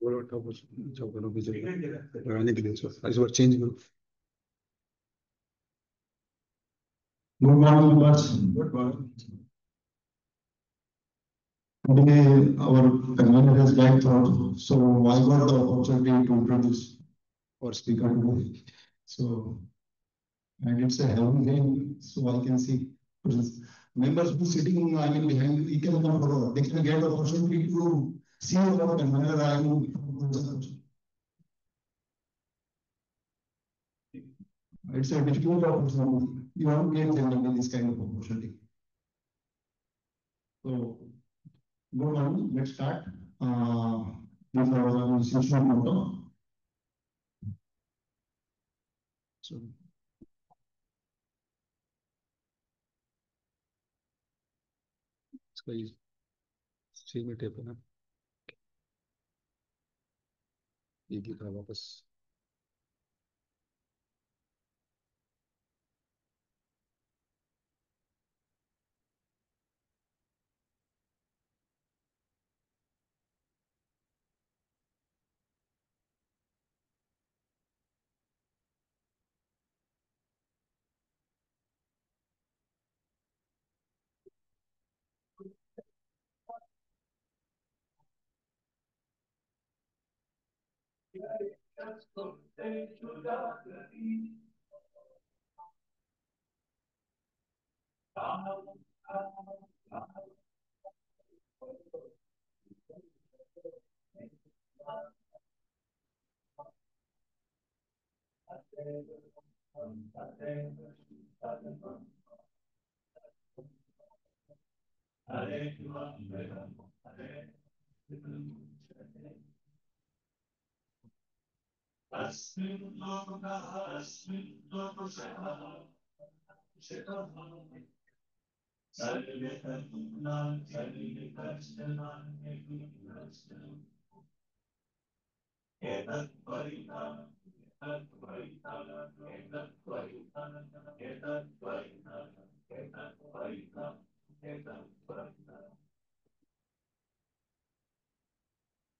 बोलो उठाओ कुछ जो करो भी लगाने के लिए इस बार चेंज करो. Good morning, members. Good morning. Today, our convener has died out, so I got the opportunity to introduce our speaker today. So, and it's a heavy rain, so I can see members who sitting, I mean, behind, they can come, they can get the opportunity to see our convener. I mean, it's a difficult opportunity. You don't get generally this kind of opportunity. So, good morning. Let's start. This is our institutional motto. So, इसका ये same ही tape है ना, एक ही था वापस.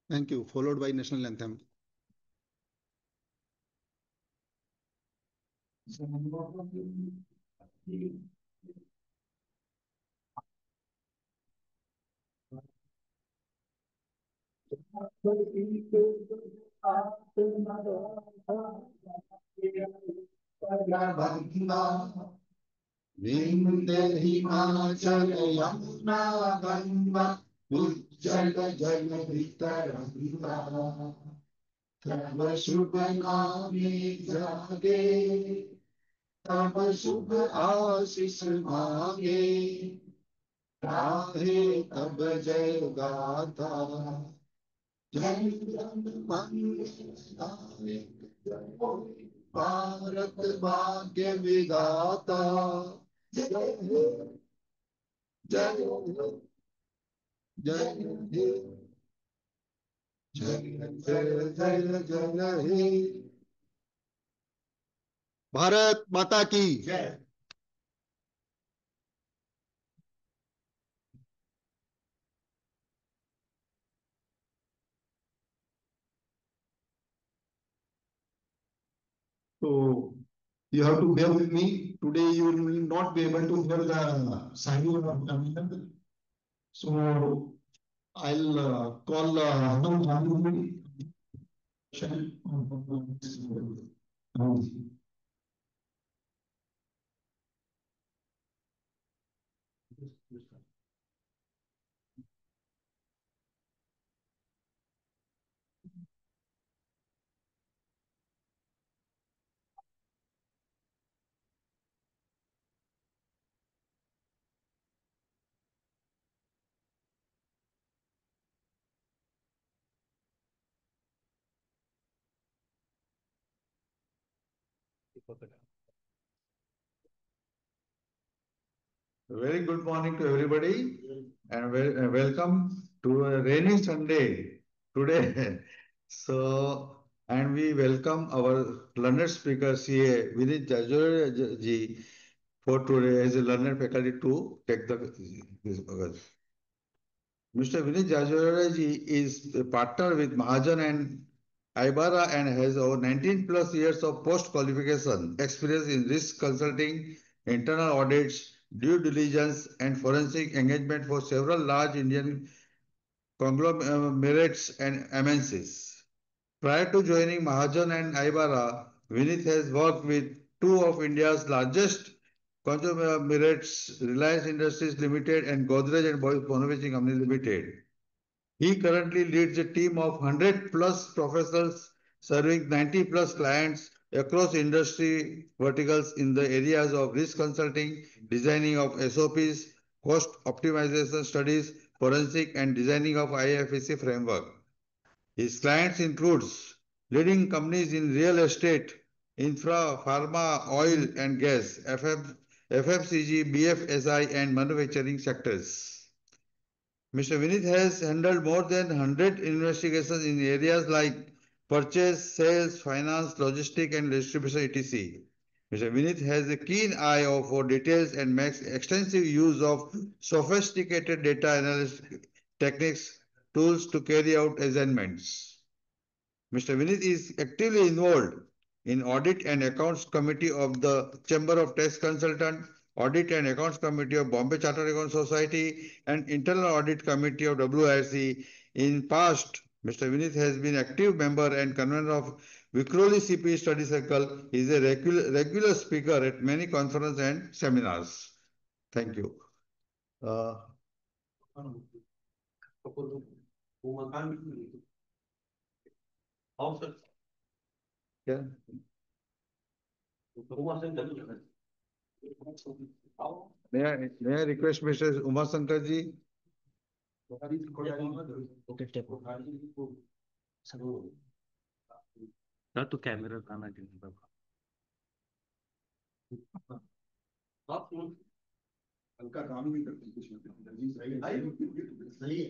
Thank you. Followed by national anthem. Vinde Himachal Yamuna Ganga Ujjal Jal Vitaranga Tava Shubh Naame Jage Tava Shubh Asis Mange Rahe Tab Jai Gata Jai Ram Mangaye Bharat Bhagya Vidata Jai Jai Jai Jai Jai Jai Bharat माता की. So you have to bear with me. Today you will not be able to hear the signing of the. So I'll call Hanam Gandhi. Very good morning to everybody and welcome to a rainy Sunday today. So, and we welcome our learned speaker CA Vinit Jajore ji for today as a learned faculty to take the this. Mr. Vinit Jajwala is a partner with Mahajan and Ibara and has over 19 plus years of post-qualification experience in risk consulting, internal audits, due diligence, and forensic engagement for several large Indian conglomerates and MNCs. Prior to joining Mahajan and Ibara, Vinith has worked with two of India's largest conglomerates, Reliance Industries Limited and Godrej and Boyce Bonavich Company Limited. He currently leads a team of 100 plus professionals serving 90 plus clients across industry verticals in the areas of risk consulting, designing of SOPs, cost optimization studies, forensic and designing of IFSC framework. His clients includes leading companies in real estate, infra, pharma, oil and gas, FMCG, BFSI and manufacturing sectors. Mr. Vinith has handled more than 100 investigations in areas like purchase, sales, finance, logistics, and distribution, etc. Mr. Vinith has a keen eye for details and makes extensive use of sophisticated data analysis techniques, tools to carry out assignments. Mr. Vinith is actively involved in Audit and Accounts Committee of the Chamber of Tax Consultants, Audit and Accounts Committee of Bombay Chartered Accountants Society, and Internal Audit Committee of WIRC. In past, Mr. Vinith has been active member and convener of Vikhroli CP Study Circle. He is a regular speaker at many conferences and seminars. Thank you. Yeah. May I request Mr. Uma Shankar ji? तो camera लाना चाहिए बाबा हल्का काम भी करते कुछ सही है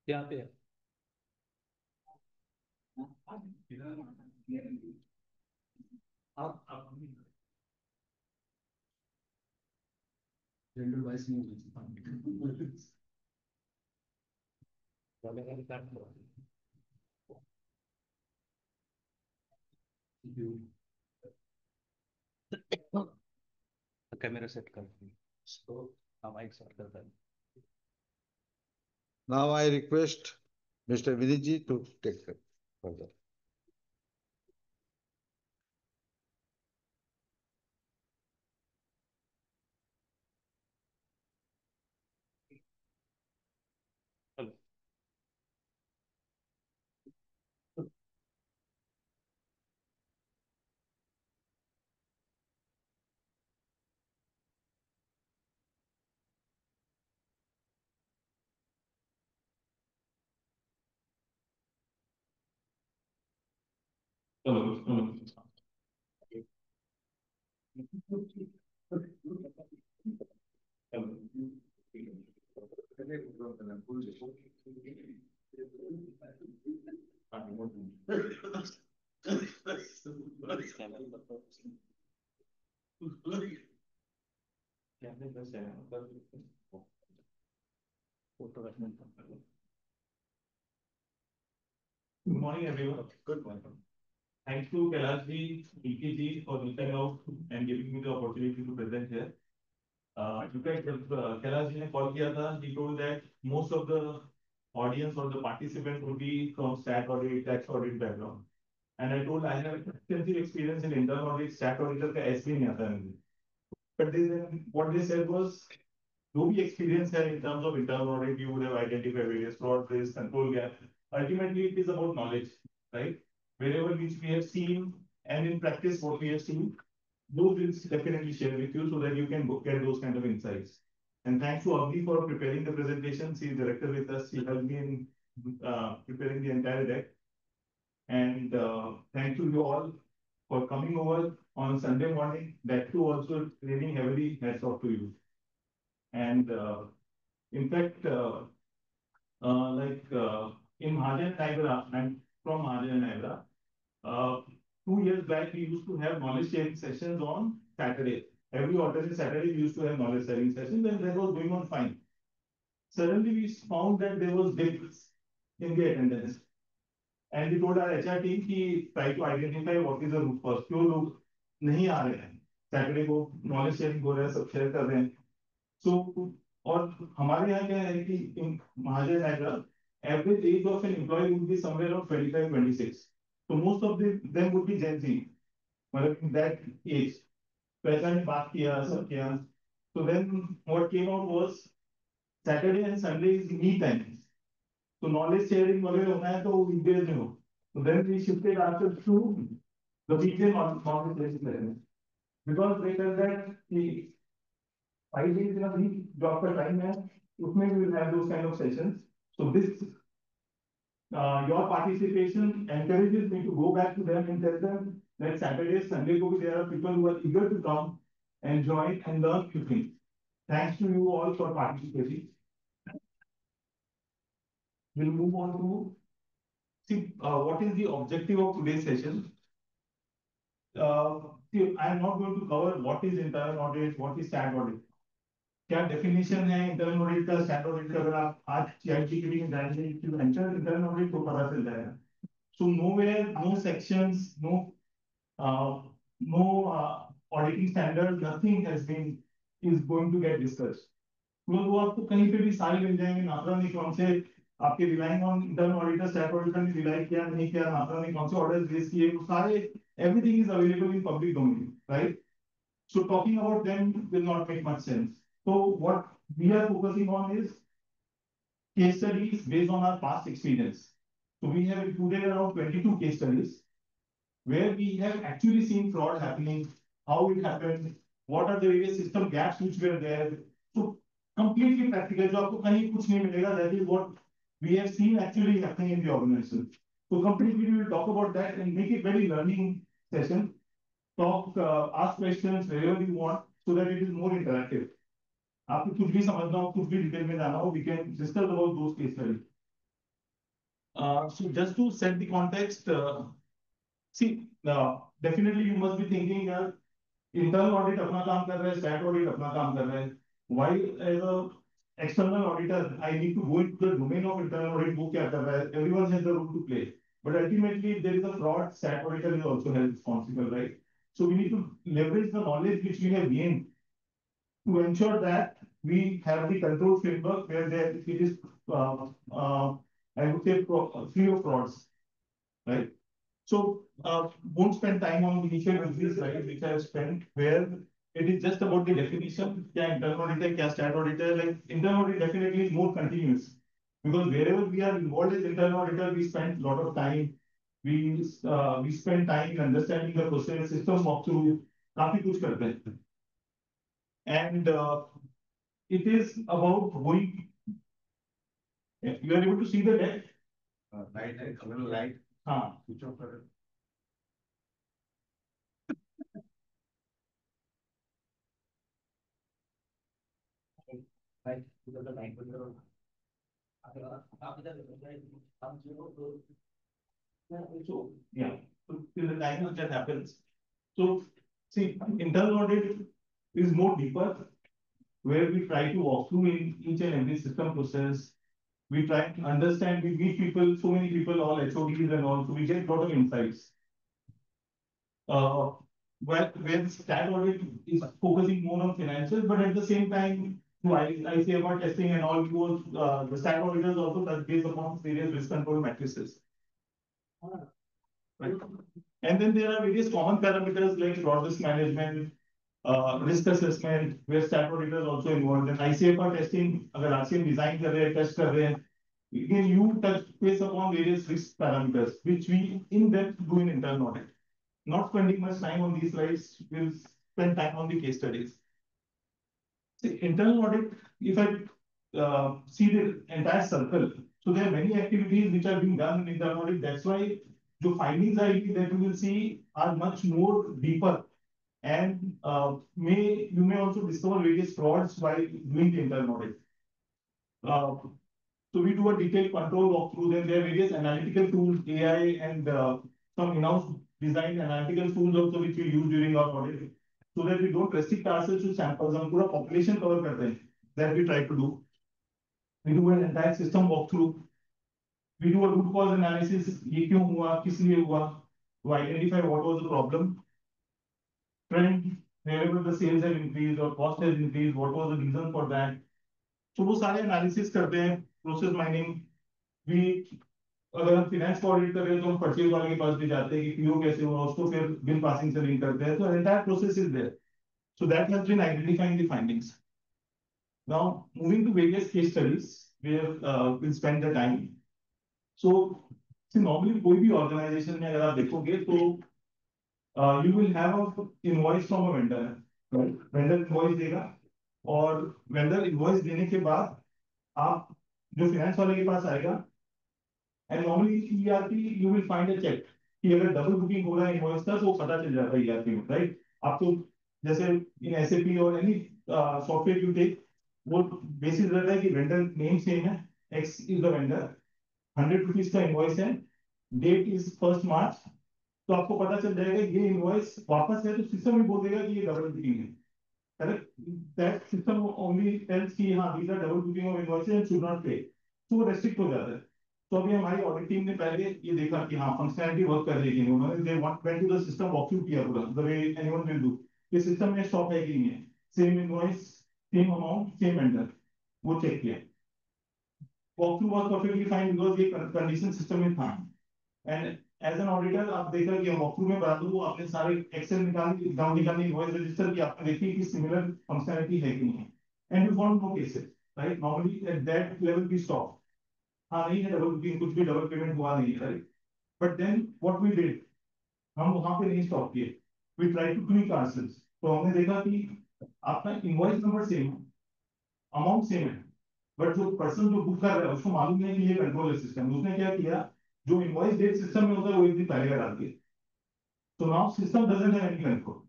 यहाँ पे आप जनरल वाइस नहीं कैमरा सेट कर तो माइक सेट करता है Now I request Mr. Vinit ji to take further. Good morning, everyone. Good morning. Thanks to Kailash ji, Pinky ji for reaching out and giving me the opportunity to present here. In fact, Kailash ji ने call किया था, he told that most of the audience or the participants would be from stat audit, tax audit background. And I told I have extensive experience in internal audit, stat auditor का ऐसे नहीं आता है. But what they said was, do we experience here in terms of internal audit, you would have identified various fraud, risk, control gap. Ultimately, it is about knowledge, right? Wherever which we have seen and in practice what we have seen, those will definitely share with you so that you can get those kind of insights. And thanks to Avni for preparing the presentation. She is director with us. She helped me in preparing the entire deck. And thank you all for coming over on Sunday morning. That too also raining heavily. Hats off to you. And in fact, in Mahajan and Ibara, I'm from Mahajan and Ibara. 2 years back, we used to have knowledge sharing sessions on Saturday. Every alternate Saturday, we used to have knowledge sharing sessions, and that was going on fine. Suddenly, we found that there was dips in the attendance. And we told our HR team कि try to identify what is the root cause. क्यों लोग नहीं आ रहे हैं Saturday को knowledge sharing हो रहा है सब शेयर कर रहे हैं सो और हमारे यहाँ क्या है कि इन महाजन एग्रा average age of an employee would be somewhere around 25 26 so most of them would be Gen Z मतलब in that age तो ऐसा ने बात किया सब किया so then what came out was Saturday and Sunday is me time तो knowledge sharing वगैरह होना है तो weekdays में हो so then we shifted ourselves to the weekday knowledge sharing because they tell that कि 5 days in a week job का time है उसमें we will have those kind of sessions so this your participation encourages me to go back to them and tell them that Saturday, Sunday, there are people who are eager to come and join and learn few things. Thanks to you all for participating. We'll move on to see what is the objective of today's session. See, I'm not going to cover what is internal audit, what is stat audit. क्या definition है internal audit का stat audit का अगर आप आज ChatGPT में जाएंगे कि एंटर इंटरनल ऑडिट तो पता चल जाएगा so nowhere no sections no auditing standard nothing has been is going to get discussed क्योंकि वो आपको कहीं पे भी सारे मिल जाएंगे नात्रा ने कौन से आपके relying on internal auditor stat auditor ने रिलाई किया नहीं किया नात्रा ने कौन से ऑर्डर्स रेज किए वो सारे everything is available in public domain right so talking about them will not make much sense so what we are focusing on is case studies based on our past experience. So we have included around 22 case studies where we have actually seen fraud happening, how it happened, what are the various system gaps which were there. So completely practical. जो आपको कहीं कुछ नहीं मिलेगा. That is what we have seen actually happening in the organization. So completely we will talk about that and make it very learning session. Talk, ask questions wherever you want so that it is more interactive. आपको कुछ भी समझना हो कुछ भी detail में जाना हो we can discuss about those case studies. So just to set the context, see definitely you must be thinking यार internal audit अपना काम कर रहा है stat audit अपना काम कर रहा है why as a external auditor I need to go into the domain of internal audit वो क्या कर रहा है everyone has the role to play but ultimately if there is a fraud stat auditor is also held responsible right so we need to leverage the knowledge which we have gained to ensure that we have the control framework where there it is I would say free of frauds, right? So won't spend time on initial reviews, right, which I have spent where it is just about the definition, क्या internal auditor, क्या stat auditor, like internal audit definitely is more continuous because wherever we are involved as internal auditor, we spend a lot of time, we spend time in understanding the process, system walkthrough, काफी कुछ करते हैं. And it is about going. You are able to see the deck? Right. Switch off कर. Right, because the line control. So yeah, so till the time that happens. So see, internal audit is more deeper, where we try to walk through in each and every system process. We try to understand, we meet people, so many people, all HODs and all, so we get a lot of insights. Where stat audit is focusing more on financials, but at the same time, I say about testing and all, because the stat auditors also touch base upon various risk control matrices. Right. And then there are various common parameters like fraud risk management, risk assessment, where stat auditors also involved. And ICFR testing, अगर RCM design कर रहे हैं, test कर रहे हैं, again you touch base upon various risk parameters, which we in depth do in internal audit. Not spending much time on these slides, we'll spend time on the case studies. See, internal audit, if I see the entire circle, so there are many activities which are being done in internal audit. That's why the findings that you will see are much more deeper. And you may also discover various frauds while doing the internal audit. So we do a detailed control walkthrough. Then there are various analytical tools, AI, and some in-house designed analytical tools also which we use during our audit, so that we don't restrict ourselves to samples. हम पूरा population cover करते हैं. That we try to do. We do an entire system walkthrough. We do a root cause analysis. ये क्यों हुआ, किस लिए हुआ, to identify what was the problem. Trend, wherever the sales have increased or cost has increased, what was the reason for that. So वो सारे analysis करते हैं. Process mining. We अगर हम फाइनेंस को ऑडिट कर रहे हैं तो हम परचेज वाले के पास भी जाते हैं कि पीओ कैसे हुआ, उसको फिर बिल पासिंग से लिंक करते हैं. तो entire process is there. So that has been identifying the findings. Now moving to various case studies where will spend the time. So normally कोई भी ऑर्गेनाइजेशन में अगर आप देखोगे तो you will have a invoice from a vendor. Vendor invoice देगा और vendor invoice देने के बाद आप जो फाइनेंस वाले के पास आएगा. And normally in ERP you will find a check कि अगर डबल बुकिंग हो रहा है इनवॉइस का तो वो पता चल जाता है ERP में, राइट. आपको जैसे इन SAP और एनी सॉफ्टवेयर यू टेक, वो बेसिस रहता है कि वेंडर नेम सेम है, X is the vendor, 100 rupees का इनवॉइस है, डेट इज 1 मार्च. तो आपको पता चल जाएगा ये इनवॉइस वापस है तो सिस्टम ही बोल देगा कि ये डबल बुकिंग है. Correct. That system only tells कि हाँ these are double booking of invoices and should not pay. तो वो रेस्ट्रिक्ट हो जाता है. तो अभी हमारी ऑडिट टीम ने पहले ये देखा कि हाँ फंक्शनैलिटी वर्क कर रही है. उन्होंने they went to the system walkthrough किया पूरा, the way anyone will do. ये सिस्टम में स्टॉक है कि नहीं है, same invoice, same amount, same vendor, वो चेक किया. Walkthrough was perfectly fine because ये कंडीशन सिस्टम में था. एंड एज एन ऑडिटर आप देखा कि वॉकथ्रू में बता दूं आपने सारे एक्सेल निकाली, डाउन निकाली, इनवॉइस रजिस्टर की, आपने देखी कि सिमिलर फंक्शनैलिटी है कि नहीं है. And you found no cases, right. Normally at that level we stop. हाँ नहीं है डबल बुकिंग, कुछ भी डबल पेमेंट हुआ नहीं है, right. But then what we did, हम वहां पे नहीं स्टॉप किए. We try to tweak ourselves. तो हमने देखा कि आपका इनवॉइस नंबर सेम है, अमाउंट सेम है, बट जो पर्सन जो बुक कर रहा है उसको मालूम नहीं कि ये कंट्रोल सिस्टम. उसने क्या किया, जो इनवॉइस डेट सिस्टम में होता है वो एक दिन पहले का डाल दिया. So now system doesn't have any control.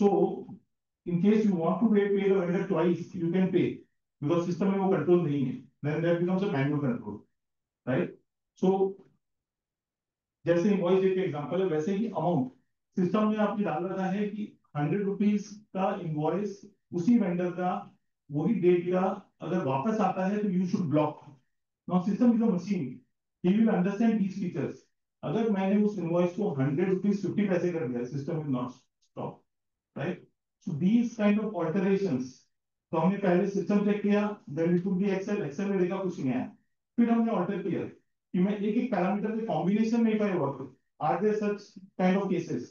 So in case you want to pay the vendor twice, you can pay because system में वो control नहीं है. Then that becomes a manual control, right? So जैसे invoice date का example है वैसे ही amount system में आपने डाल रखा है कि 100 रुपीज का इनवॉइस उसी वेंडर का वही डेट का अगर वापस आता है तो you should block. Now system is a machine, he will understand these features. अगर मैंने उस इनवॉइस को 100 रुपीज 50 पैसे कर दिया, system will not stop, right. So these kind of alterations. तो हमने पहले सिस्टम चेक किया, then it could be Excel. Excel में देखा कुछ नहीं आया, फिर हमने ऑल्टर किया कि मैं एक एक पैरामीटर के कॉम्बिनेशन में पाए work. Are there such kind of cases?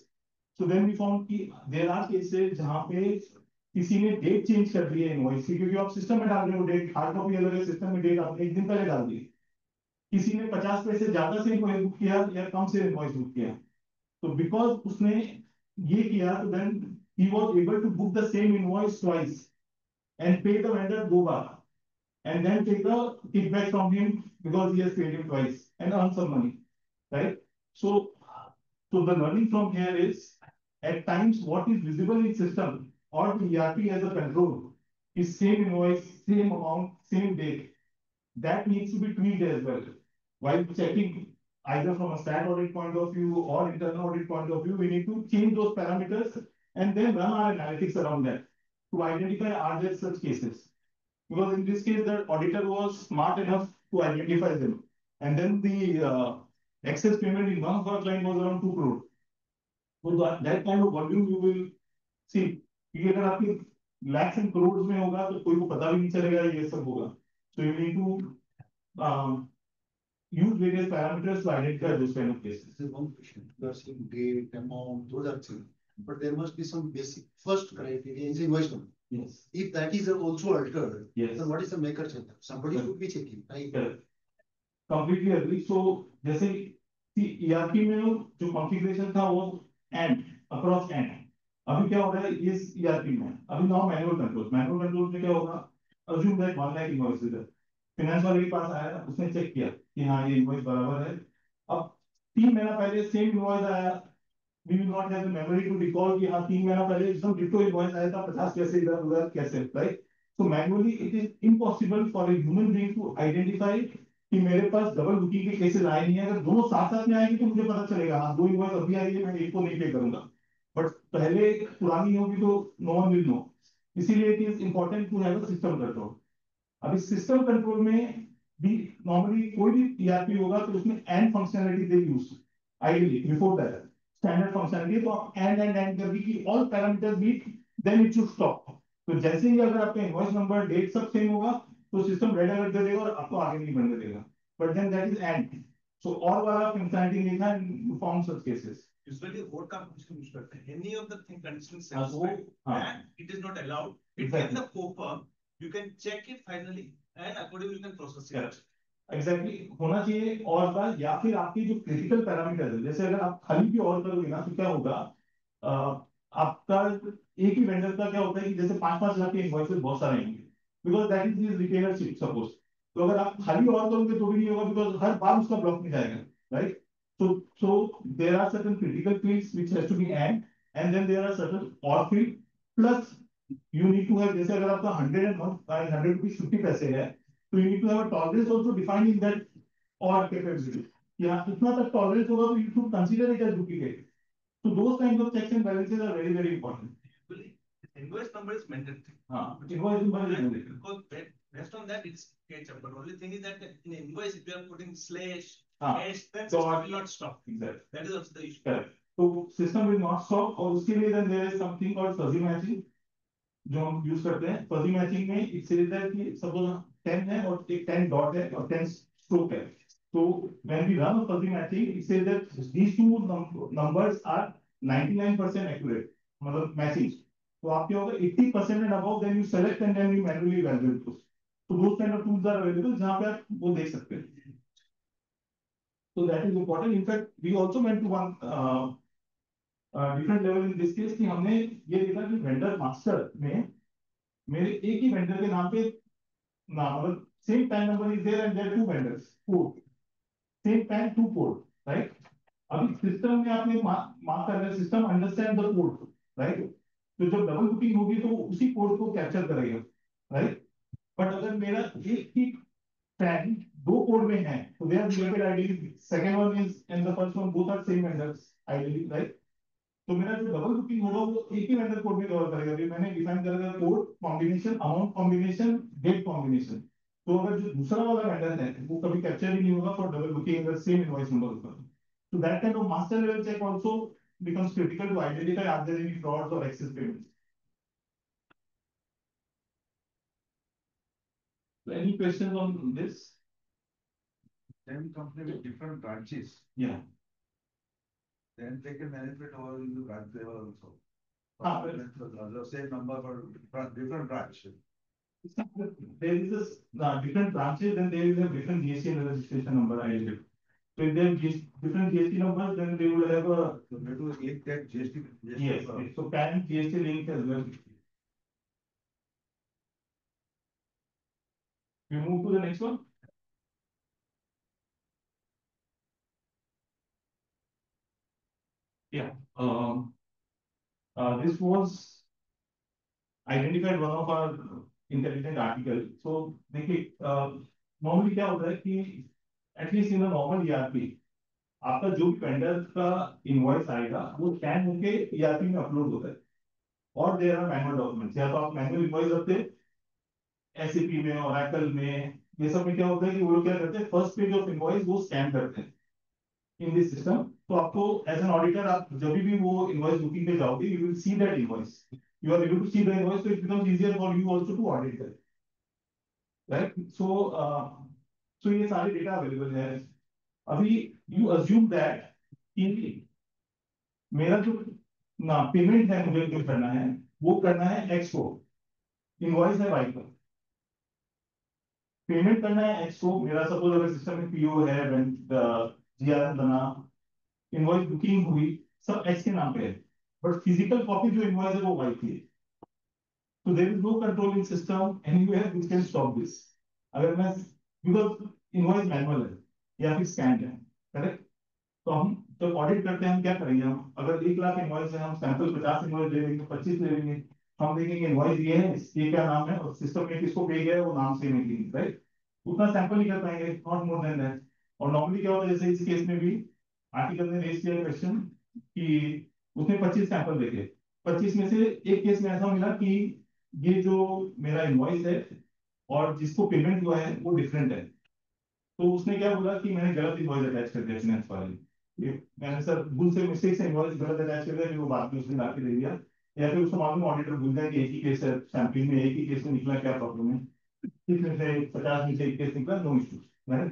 So then we found कि देयर आर केसेस जहां पे किसी ने डेट चेंज कर दी है इनवॉइस की, क्योंकि आप सिस्टम में डाल रहे हो डेट, हार्ड कॉपी अलग है, सिस्टम में डेट आपने एक दिन पहले डाल दी. किसी ने 50 पैसे ज्यादा से इनवॉइस बुक किया या कम से इनवॉइस बुक किया. तो बिकॉज उसने ये किया तो then he was able to book the same invoice twice and pay the vendor दो बार and then take the kickback from him because he has paid him twice and earn some money, right? So the learning from here is at times what is visible in system or the ERP as a control is same invoice, same amount, same date. That needs to be tweaked as well. While checking either from a stat audit point of view or internal audit point of view, we need to change those parameters and then run our analytics around that to identify are there such cases. Because in this case, the auditor was smart enough to identify them. And then the excess payment in one of our client was around 2 crore. So that kind of volume you will see. कि अगर आपकी lakhs and crores में होगा तो कोई को पता भी नहीं चलेगा ये सब होगा. So you need to use various parameters to identify those kind of cases. This is one question. You are saying date, amount, those are things. But there must be some basic first criteria is invoice number. Yes. If that is also altered, Yes. then what is the maker check? Somebody should be checking, right? Correct. Completely agree. So जैसे ERP में जो configuration था वो and across and. अभी क्या हो रहा है इस ERP में? अभी now manual controls. Manual controls में क्या होगा? Assume that 1 lakh invoices है. Finance वाले के पास आया, उसने चेक किया कि हाँ ये invoice बराबर है. अब 3 महीना पहले same invoice आया. We will not have the memory to recall कि हाँ 3 महीना पहले एकदम डिटो इनवॉइस आया था 50 पैसे इधर कैसे, right? So manually it is impossible for a human being to identify कि मेरे पास डबल बुकिंग के केसेस आए नहीं है। अगर दोनों साथ साथ में आएंगे तो मुझे पता चलेगा, हाँ 2 इनवॉइस अभी आई है, मैं एक को नहीं पे करूंगा। बट पहले पुरानी होगी तो नो वन विल नो। इसीलिए it is important to have a system control. अभी सिस्टम कंट्रोल में भी नॉर्मली कोई भी ईआरपी होगा तो उसमें and functionality they use ideally before that standard functionality. तो आप एंड करके कि all parameters meet then it should stop. तो जैसे ही अगर आपका इनवॉइस नंबर डेट सब सेम होगा तो सिस्टम रेड अलर्ट दे देगा और आपको आगे नहीं बढ़ने देगा। But then that is end. So और वाला फंक्शनलिटी नहीं था in form such cases. Usually vote का function use करते हैं. Any of the thing conditions हाँ, तो वो- satisfied हाँ। and it is not allowed. It Exactly. can the pop-up. You can check it finally and accordingly you can process it. Correct. Exactly होना चाहिए और का, या फिर आपकी जो क्रिटिकल पैरामीटर है, जैसे अगर आप खाली भी और करोगे ना तो क्या होगा, आपका एक ही वेंडर का क्या होता है कि जैसे 5-5 लाख के इनवॉइसेस बहुत सारे होंगे, because that is his retailership suppose. तो अगर आप खाली और करोगे तो भी नहीं होगा, बिकॉज हर बार उसका ब्लॉक में जाएगा, right. so there are certain critical fields which has to be and then there are certain or field plus you need to have, जैसे अगर आपका 100 रुपीज 50 पैसे है तो you need to have a tolerance also defined in that or capability. Yeah, इतना तक tolerance होगा तो you should consider it as duplicate. So those kinds of checks and balances are very very important. Usually, invoice number is mandatory. हाँ, invoice number is mandatory. Because based on that it's catch up. But only thing is that in invoice if you are putting slash, हाँ, then so system will not stop. exactly. That is also the issue. Correct. तो system will not stop और उसके लिए then there is something called fuzzy matching जो हम use करते हैं। Fuzzy matching में इट सेज दैट कि सपोज 10 है और एक 10 डॉट है और 10 स्ट्रोक है, तो when we run fuzzy matching it says that these two numbers are 99% accurate, मतलब मैचिंग। तो आपके होगा 80% and above, then you select and then you manually evaluate those. तो those kind of tools are available जहां पे आप वो देख सकते हैं। तो that is important. In fact we also went to one different level in this case कि हमने ये देखा कि वेंडर मास्टर में मेरे एक ही वेंडर के नाम पे ना, मतलब same PAN number is there and there two vendors code, same PAN two code, right. अभी सिस्टम में आपने मार्क कर रहे, system understand the code, right. तो जब डबल बुकिंग होगी तो उसी कोड को कैप्चर करेगा, राइट। बट अगर मेरा एक ही पैन दो कोड में है तो they are related ideally, second one is and the first one both are same vendors ideally, right. तो मेरा जो डबल बुकिंग होगा वो एक ही वेंडर कोड में कवर करेगा। अभी मैंने डिफाइन करेगा code combination, amount combination, date combination. तो अगर जो दूसरा वाला वेंडर है वो कभी कैप्चर ही नहीं होगा फॉर डबल बुकिंग अगर सेम इनवॉइस नंबर होगा। तो that kind of master level check also becomes critical to identify are there any frauds or excess payments. So any questions on this? Same company with different branches, Yeah. then they can manipulate all in the branch level also. Ah, The same number for different branch. There is a different branches, then there is a different GST and registration number identity. So if they have different GST numbers, then they will have a So they do link that GST. yes. So can GST link as well. We move to the next one. Yeah. This was identified one of our intelligent article. So देखिए normally क्या होता है कि at least in a normal ERP आपका जो भी vendor का invoice आएगा वो स्कैन होके ERP में अपलोड होता है और देयर आर मैनुअल डॉक्यूमेंट्स। या तो आप मैनुअल इनवॉइस रखते हैं एसएपी में, ओरेकल में, ये सब में क्या होता है कि वो लोग क्या करते हैं फर्स्ट पेज ऑफ इनवॉइस वो स्कैन करते हैं इन दिस सिस्टम। तो आपको एज एन ऑडिटर आप जब भी वो इनवॉइस बुकिंग पे जाओगे you will see that invoice, you are able to see the invoice, so it becomes easier for you also to audit that, right? So ये सारे डेटा अवेलेबल है। अभी यू अज्यूम दैट कि मेरा जो ना पेमेंट है मुझे जो करना है वो करना है एक्स को, इनवॉइस है वाई को, पेमेंट करना है एक्स को। मेरा सपोज अगर सिस्टम में पीओ है, जीआरएम बना, इनवॉइस बुकिंग हुई, सब एक्स के नाम पे है, बट फिजिकल कॉपी जो इनवॉइस है वो वाई की है। तो there is no control in system anywhere which can stop this. अगर मैं बिकॉज इनवॉइस मैनुअल है या फिर स्कैन है, करेक्ट। तो हम जब ऑडिट करते हैं हम क्या करेंगे, हम अगर 1 लाख इनवॉइस है हम सैंपल 50 इनवॉइस ले लेंगे, 25 ले लेंगे, हम देखेंगे इनवॉइस ये है, ये क्या नाम है और सिस्टम में किसको पे गया है वो नाम से नहीं, राइट। उतना सैंपल नहीं कर पाएंगे, नॉट मोर देन दैट। और नॉर्मली क्या होता है, जैसे इस केस में भी आर्टिकल ने रेज किया क्वेश्चन कि उसने 25 सैंपल देखे, 25 में से एक केस में ऐसा मिला कि ये जो मेरा इनवॉइस है और जिसको पेमेंट हुआ है वो डिफरेंट है। तो उसने क्या बोला कि मैंने गलत इनवॉइस अटैच कर दिया फाइनेंस वाले, मैंने सर भूल से मिस्टेक से इनवॉइस गलत अटैच कर दिया, फिर वो बाद में उसने ला के दे दिया। या फिर उसको मालूम ऑडिटर भूल जाए कि एक ही केस है, सैंपलिंग में एक ही केस में निकला, क्या प्रॉब्लम है, इसमें से 50 में से एक केस निकला, नो इश्यूज, राइट।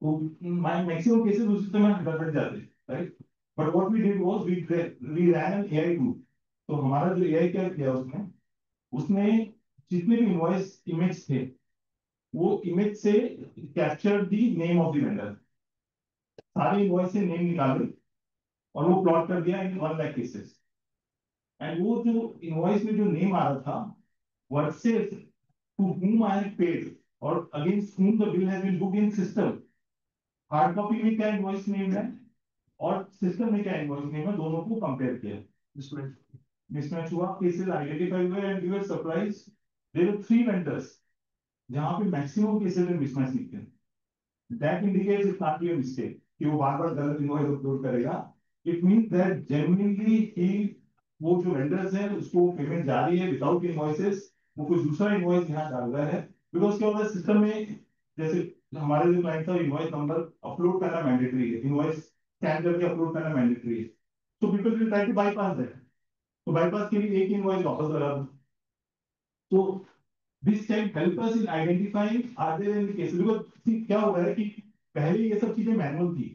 तो मैक्सिमम केसेस उस समय गड़बड़ जाते हैं, right. But what we did was we ran an AI tool. तो हमारा जो एआई क्या किया उसने, उसने जितने भी इनवॉइस इमेज थे वो इमेज से capture the name of the vendor, सारे इनवॉइस से नेम निकाले और वो प्लॉट कर दिया इन 1 लाख केसेस। एंड वो जो इनवॉइस में जो नेम आ रहा था versus two whom I have paid और against whom the bill has been booked in system, hard copy में क्या इनवॉइस नेम है और सिस्टम में क्या इनवॉइस नेम है, दोनों को कंपेयर किया, मिसमैच हुआ, केसेस आइडेंटिफाई हुए and we were surprise there were 3 vendors जहां पे मैक्सिमम केसेस में मिसमैच निकले। That indicates it not be a mistake कि वो बार-बार गलत इनवॉइस अपलोड करेगा। इट मींस दैट जेन्युइनली ही वो जो वेंडर्स है उसको पेमेंट जा रही है विदाउट इनवॉइसेस, वो कुछ दूसरा इनवॉइस यहाँ डाल रहा है। बिकॉज क्या होता है सिस्टम में, जैसे हमारे जो क्लाइंट था इनवॉइस नंबर अपलोड करना मैंडेटरी है, इनवॉइस स्कैन करके अपलोड करना मैंडेटरी है। तो people will try to bypass that, तो बाईपास के लिए एक इनवॉइस वापस लगा दो। तो this can help us in identifying are there any cases, because क्या हो रहा है कि पहले ये सब चीजें मैनुअल थी।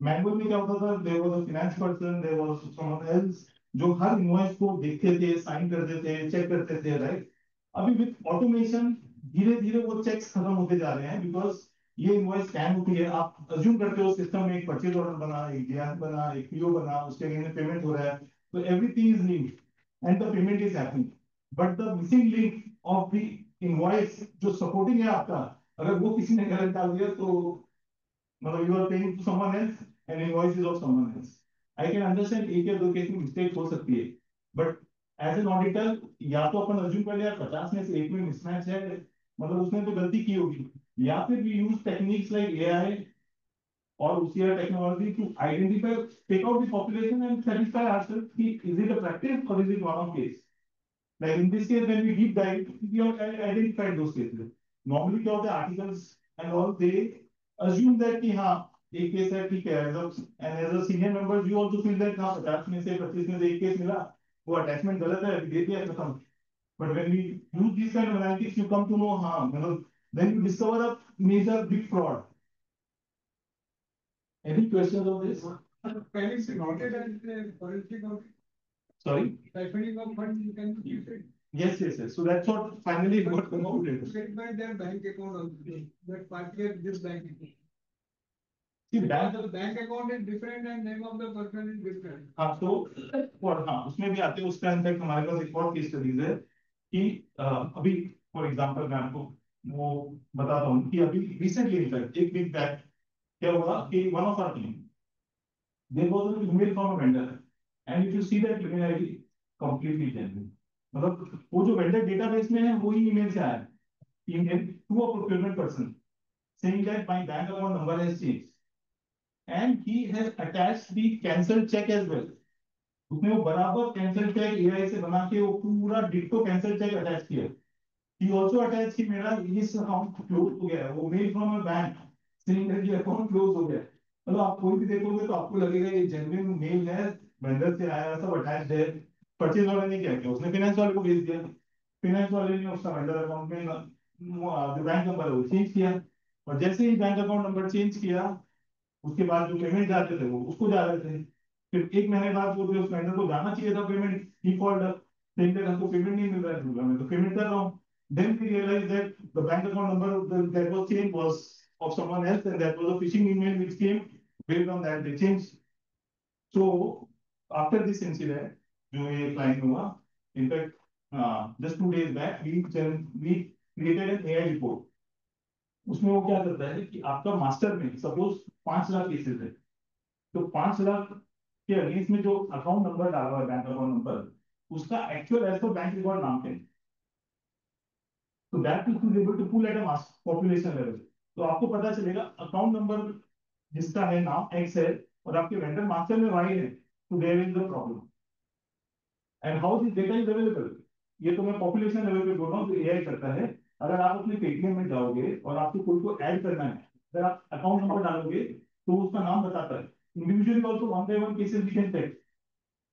मैनुअल में क्या होता था, there was a finance person, there was someone else जो हर इनवॉइस को देखते थे, साइन करते थे, चेक करते थे, राइट। अभी विद ऑटोमेशन धीरे धीरे वो चेक्स खत्म होते जा रहे हैं, बिकॉज ये इनवॉइस स्कैन होती है, आप अज्यूम करते हो सिस्टम में एक परचेज ऑर्डर बना, एक जीआर बना, एक पीओ बना, उसके अगेंस्ट पेमेंट हो रहा है, तो everything is linked and the payment is happening. But the missing link of the invoice जो सपोर्टिंग है आपका, अगर वो किसी ने गलत डाल दिया तो मतलब you are paying to someone else and invoice is of someone else. I can understand एक या दो केस में मिस्टेक हो सकती है, बट एज एन ऑडिटर या तो अपन अज्यूम कर लिया 50 में से एक में मिसमैच है, मतलब उसने तो गलती की होगी, या फिर we use techniques like AI और उसी technology to identify, take out the population and satisfy ourselves कि इज इट अ प्रैक्टिस और is it one of case. Like in this case, when we deep dive, we have identified those cases. Normally, क्या होता है articles and all they assume that कि हाँ एक case है, ठीक है, and as a senior member you also feel that हाँ 50 में से 25 में से एक केस मिला, वो attachment गलत है, दे दिया खत्म। But when we use this kind of analytics, you come to know हाँ मतलब then you discover a major big fraud. Any questions on this? Panic is noted and forensic of Sorry. siphoning of funds you can use it. Yes, yes, yes. So that's what finally it got concluded. Get by their bank account also. That party at this bank account. See, The bank account is different and name of the person is different. हाँ तो और हाँ उसमें भी आते हैं, उसका in fact हमारे पास एक और केस स्टडीज है कि अभी फॉर एग्जांपल मैं आपको वो बताता हूँ कि अभी रिसेंटली इनफैक्ट एक वीक बैक क्या हुआ कि one of our team there was an email from a vendor and if you see that email ID completely genuine, मतलब वो जो वेंडर डेटाबेस में है वही ईमेल से आया है, email to a procurement person saying that my bank account number has changed and he has attached the cancelled check as well. उसने वो बराबर कैंसिल चेक एआई से बना के वो पूरा डिट्टो कैंसिल चेक अटैच किया। He also attached कि मेरा इस अकाउंट क्लोज हो गया है, वो mail from a bank saying that ये अकाउंट क्लोज हो गया है। मतलब आप कोई भी देखोगे तो आपको लगेगा ये जेन्युइन मेल है, वेंडर से आया, सब अटैच्ड है। परचेज वाले ने क्या किया, उसने फाइनेंस वाले को भेज दिया, फाइनेंस वाले ने उसका वेंडर अकाउंट में जो बैंक नंबर है वो चेंज किया, और जैसे ही बैंक अकाउंट नंबर चेंज किया उसके बाद जो पेमेंट जाते थे वो उसको जा रहे थे। फिर एक महीने बाद वो जो उस वेंडर को जाना चाहिए था payment, he called up saying that हमको पेमेंट नहीं मिल रहा है, मैं तो पेमेंट कर रहा हूँ। Then we realize that the bank account number that was change was of someone else and that was a phishing email which came based on that they change. So after this incident जो ये client हुआ, in fact just 2 days back we created an AI report. उसमें वो क्या करता है कि आपका मास्टर में सपोज 5 लाख केसेस है, तो 5 लाख के अगेंस्ट में जो अकाउंट नंबर डाला हुआ है बैंक अकाउंट नंबर, उसका actual as per bank record नाम है। So that is able to pull at a mass population level. तो आपको पता चलेगा अकाउंट नंबर जिसका है नाम X है और आपके वेंडर मास्टर में Y है, तो there is the problem. And how this data is available, ये तो मैं पॉपुलेशन लेवल पे बोल रहा हूँ, तो एआई करता है. अगर आप अपने पेटीएम में जाओगे और आपको कोई को ऐड करना है, अगर आप अकाउंट नंबर डालोगे तो उसका नाम बताता है. Individually also one by one cases we can take.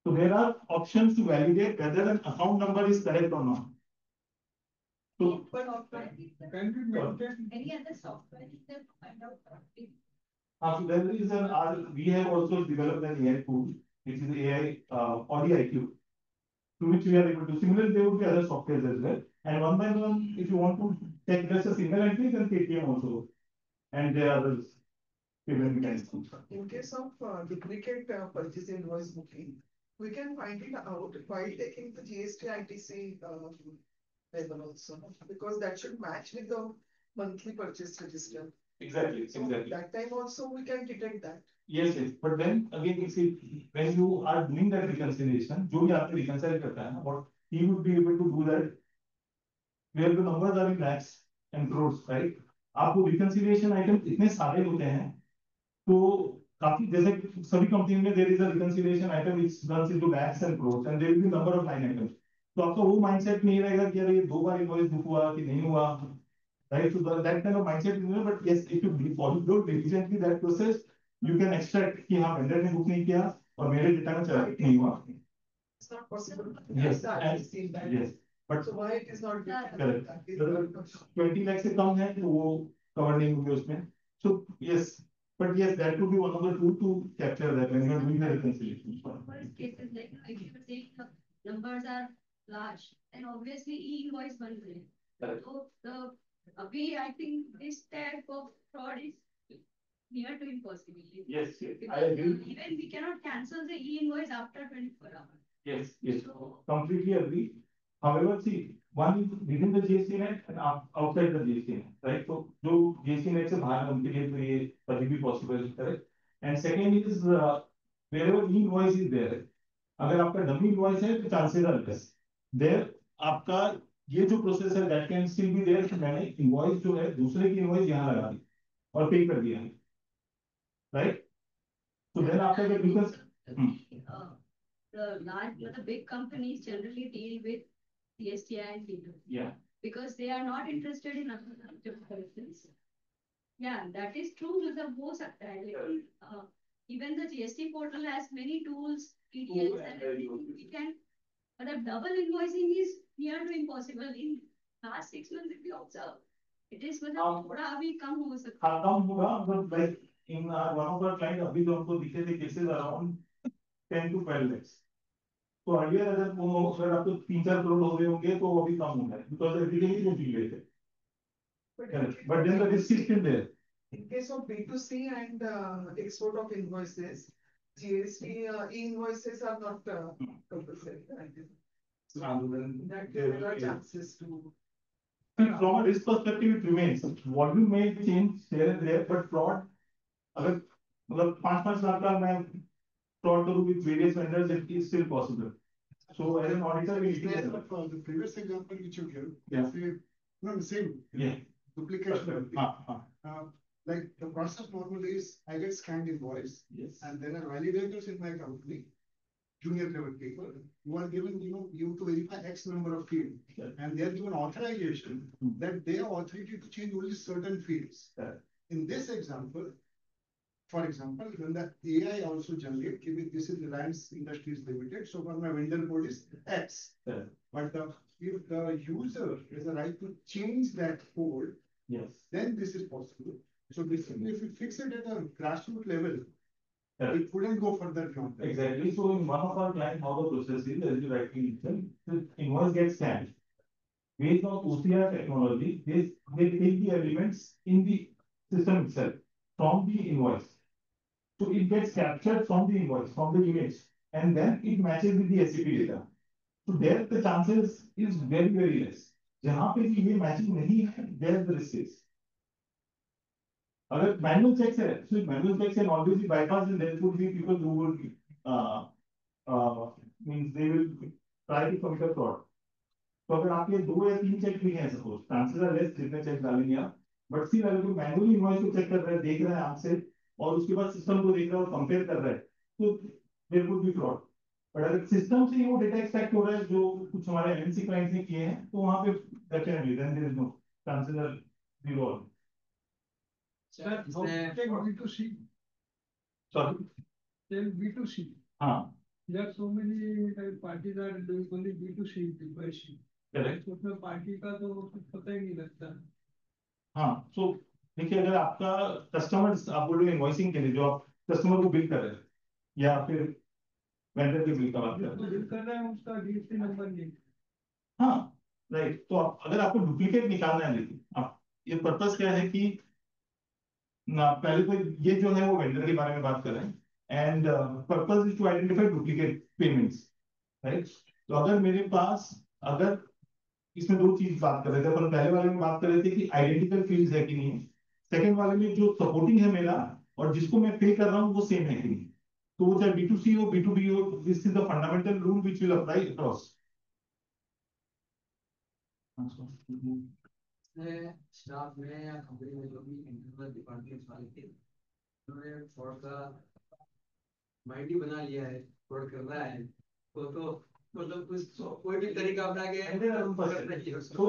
So there are options to validate whether an account number is correct or not. So Can we maintain any other software to find out? so there is we have also developed an AI tool, which is AI Audi IQ, to which we are able to. Similarly, there would be other softwares as well. And one by one, if you want to take just a single entry, then KTM also, and there are others. In case of duplicate purchase invoice booking, we can find it out while taking the GST ITC level also, because that should match with the monthly purchase register. Exactly, So exactly. that time also we can detect that. Yes, yes. But then again, you see, when you are doing that reconciliation, जो भी आपने reconcile करता है ना, what he would be able to do that, where the numbers are in lakhs and crores, right? आपको reconciliation items इतने सारे होते हैं, तो काफी जैसे सभी कंपनी में there is a reconciliation item which runs into lakhs and crores, and there will be number of line items. तो आपका वो mindset नहीं रहेगा कि अरे दो बार invoice book हुआ कि नहीं हुआ, right? So that kind of mindset is there, but yes, if you follow diligently that process, you can extract कि हाँ vendor ने book नहीं किया और मेरे डेटा में चला नहीं हुआ. It's not possible. Yes, yes. But So why it is not correct. 20 lakh से कम है तो वो cover नहीं होंगे उसमें. So yes. But yes, that would be one of the tools to capture that when you are doing the reconciliation. First cases like if you were saying the numbers are large, then obviously e-invoice one way. So the way I think this type of fraud is near to impossibility. Yes, yes, Because, I agree. even we cannot cancel the e-invoice after 24 hours. Yes, yes, completely agree. However, see, one is within the GST net and outside the GST net, right? So, जो GST net से बाहर है उनके लिए तो ये कभी भी possible है, correct? And second is wherever e-invoice is there, अगर आपका dummy invoice है तो chances are less. There आपका ये जो process है that can still be there कि मैंने invoice जो है दूसरे की invoice यहाँ लगा दी और pay कर दिया, right? So then after that because the big companies generally deal with CSTI and P2. yeah. Because they are not interested in other persons. Yeah, that is true. मतलब हो सकता है, लेकिन even the GST portal has many tools, TDS and everything. We can, but double invoicing is near to impossible. In last 6 months, if you observe, it is मतलब थोड़ा अभी कम हो सकता है. कम होगा, but like in one of our clients अभी जो हमको दिखे थे cases around 10 to 12 lakhs. तो earlier अगर आपको 3-4 करोड़ हो गए होंगे तो अभी कम होगा because everything is integrated. But then the risk is still there. In case of B2C and export of invoices, GST e-invoices are not compulsory. That there are chances to. From a risk perspective, it remains. Volume may change here and there, but fraud, अगर मतलब 5-5 लाख का मैं fraud करूँ with various vendors, it is still possible. So as an auditor, we need to. The previous example which you gave, Yeah. No, the same. Yeah. Duplication. Like the process normally is I get scanned invoice. Yes. And there are validators in my company, junior level people, who are given, you to verify X number of fields. Yeah. And they are given authorization that they have authority to change only certain fields. Yeah. In this example, for example, when the AI also generate, this is Reliance Industries Limited, so for my vendor code is X. Yeah. But if the user has a right to change that code, yes, then this is possible. So basically, if you fix it at a grassroots level, yeah, it wouldn't go further beyond that. Exactly. So in one of our clients, how the process is, as you rightly mentioned, the invoice gets scanned. Based on OCR technology, they take the elements in the system itself from the invoice. So it gets captured from the invoice, from the image, and then it matches with the SAP data. So there the chances is very, very less. जहाँ पे भी ये matching नहीं है, there the risk is. अगर manual checks है, so manual checks can always be bypassed, and there could be people who will means they will try to commit a fraud. तो अगर आपके 2 या 3 चेक भी हैं सपोज, चांसेस आर लेस जितने check डालेंगे आप, बट स्टिल अगर कोई मैनुअली इनवॉइस को चेक कर रहा है, देख रहा है आंख से, और उसके बाद सिस्टम को देख रहा है और कंपेयर कर रहा है, तो there could be fraud. But अगर सिस्टम से ही वो डेटा एक्सट्रैक्ट हो रहा है, जो कुछ हमारे एमएनसी क्लाइंट्स ने किए हैं, तो वहां पे definitely then there is no chances are zero. B2C, sorry, then B2C. हाँ There are so many parties are doing only B2C invoicing. Correct. तो उसमें पार्टी का तो कुछ पता ही नहीं लगता। हाँ, सो देखिए, अगर आपका कस्टमर्स, आप बोल रहे हैं इनवॉइसिंग के लिए, जो आप कस्टमर को बिल कर रहे हैं या फिर वेंडर के बिल का बात कर रहे हैं, बिल कर रहे हैं उसका जीएसटी नंबर नहीं। हाँ राइट। तो अगर आपको डुप्लीकेट निकालना है, लेकिन आप, ये पर्पस क्या है कि ना, पहले तो ये जो है वो वेंडर के बारे में बात कर रहे हैं, and purpose is to identify duplicate payments, right. तो अगर मेरे पास, अगर इसमें 2 चीज बात कर रहे थे अपन, पहले वाले में बात कर रहे थे कि आइडेंटिकल फील्ड है कि नहीं है, सेकंड वाले में जो सपोर्टिंग है मेरा और जिसको मैं पे कर रहा हूँ वो सेम है कि नहीं। तो वो चाहे B2C हो, B2B हो, this is the fundamental rule which will apply across. Staff में या कंपनी में जो भी इंटरनल डिपार्टमेंट वाले थे, उन्होंने फ्रॉड का माइंड ही बना लिया है, फ्रॉड कर रहा है, तो मतलब कुछ कोई भी तरीका अपना के करना ही है उसको। तो